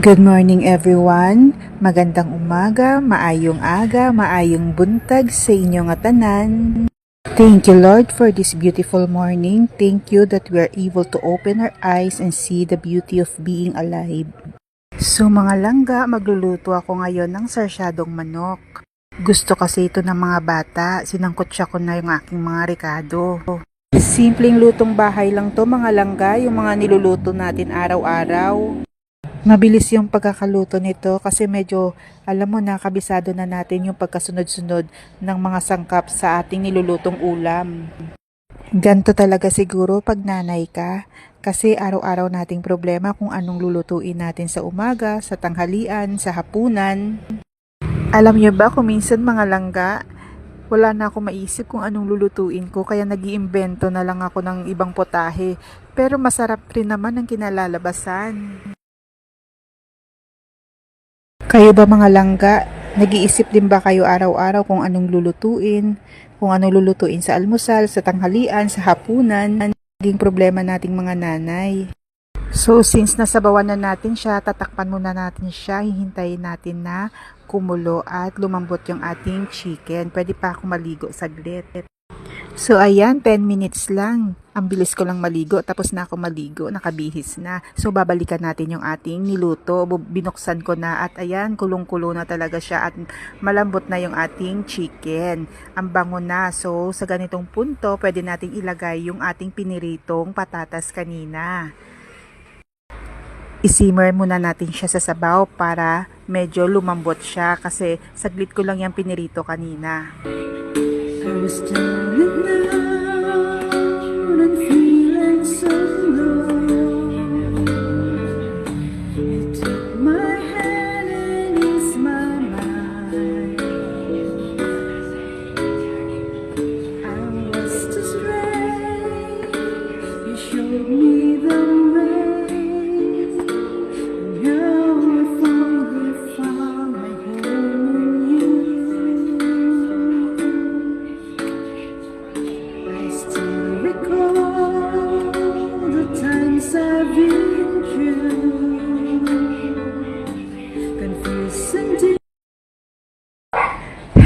Good morning everyone. Magandang umaga, maayong aga, maayong buntag sa inyong tanan. Thank you Lord for this beautiful morning. Thank you that we are able to open our eyes and see the beauty of being alive. So mga langga, magluluto ako ngayon ng sarsyadong manok. Gusto kasi ito ng mga bata, sinangkotsa ko na yung aking mga rekado. Simpleng lutong bahay lang to mga langga, yung mga niluluto natin araw-araw. Mabilis yung pagkakaluto nito kasi medyo, alam mo na, kabisado na natin yung pagkasunod-sunod ng mga sangkap sa ating nilulutong ulam. Ganto talaga siguro pag nanay ka kasi araw-araw nating problema kung anong lulutuin natin sa umaga, sa tanghalian, sa hapunan. Alam niyo ba kung minsan mga langga, wala na ako maisip kung anong lulutuin ko kaya nag-iimbento na lang ako ng ibang potahe. Pero masarap rin naman ang kinalalabasan. Kayo ba mga langga, nag-iisip din ba kayo araw-araw kung anong lulutuin? Kung anong lulutuin sa almusal, sa tanghalian, sa hapunan? Naging problema nating mga nanay. So since nasabawan na natin siya, tatakpan muna natin siya, hihintayin natin na kumulo at lumambot yung ating chicken. Pwede pa ako maligo saglit. So ayan, 10 minutes lang. Ang bilis ko lang maligo, tapos na ako maligo, nakabihis na. So babalikan natin yung ating niluto. Binuksan ko na at ayan, kulong-kulo na talaga siya at malambot na yung ating chicken. Ang bango na. So sa ganitong punto, pwede nating ilagay yung ating piniritong patatas kanina. Isimmer muna natin siya sa sabaw para medyo lumambot siya kasi saglit ko lang yung pinirito kanina. First time and feeling so low. You took my hand and eased my mind. I was too straight. You showed me the way. Now I finally found my home in you. I still recall the times I've been through, confused and deep.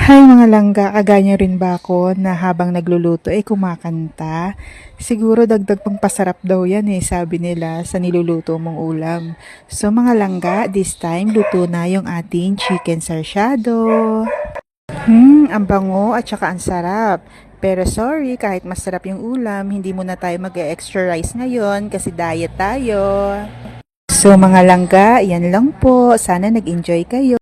Hi mga langga, kagaya rin ba ako na habang nagluluto ay kumakanta? Siguro dagdag pang pasarap daw yan sabi nila sa niluluto mong ulam. So mga langga, this time luto na yung ating chicken sarsyado. Ang bango at saka ang sarap. Pero sorry, kahit masarap yung ulam, hindi muna tayo mag-extra rice ngayon kasi diet tayo. So mga langga, yan lang po. Sana nag-enjoy kayo.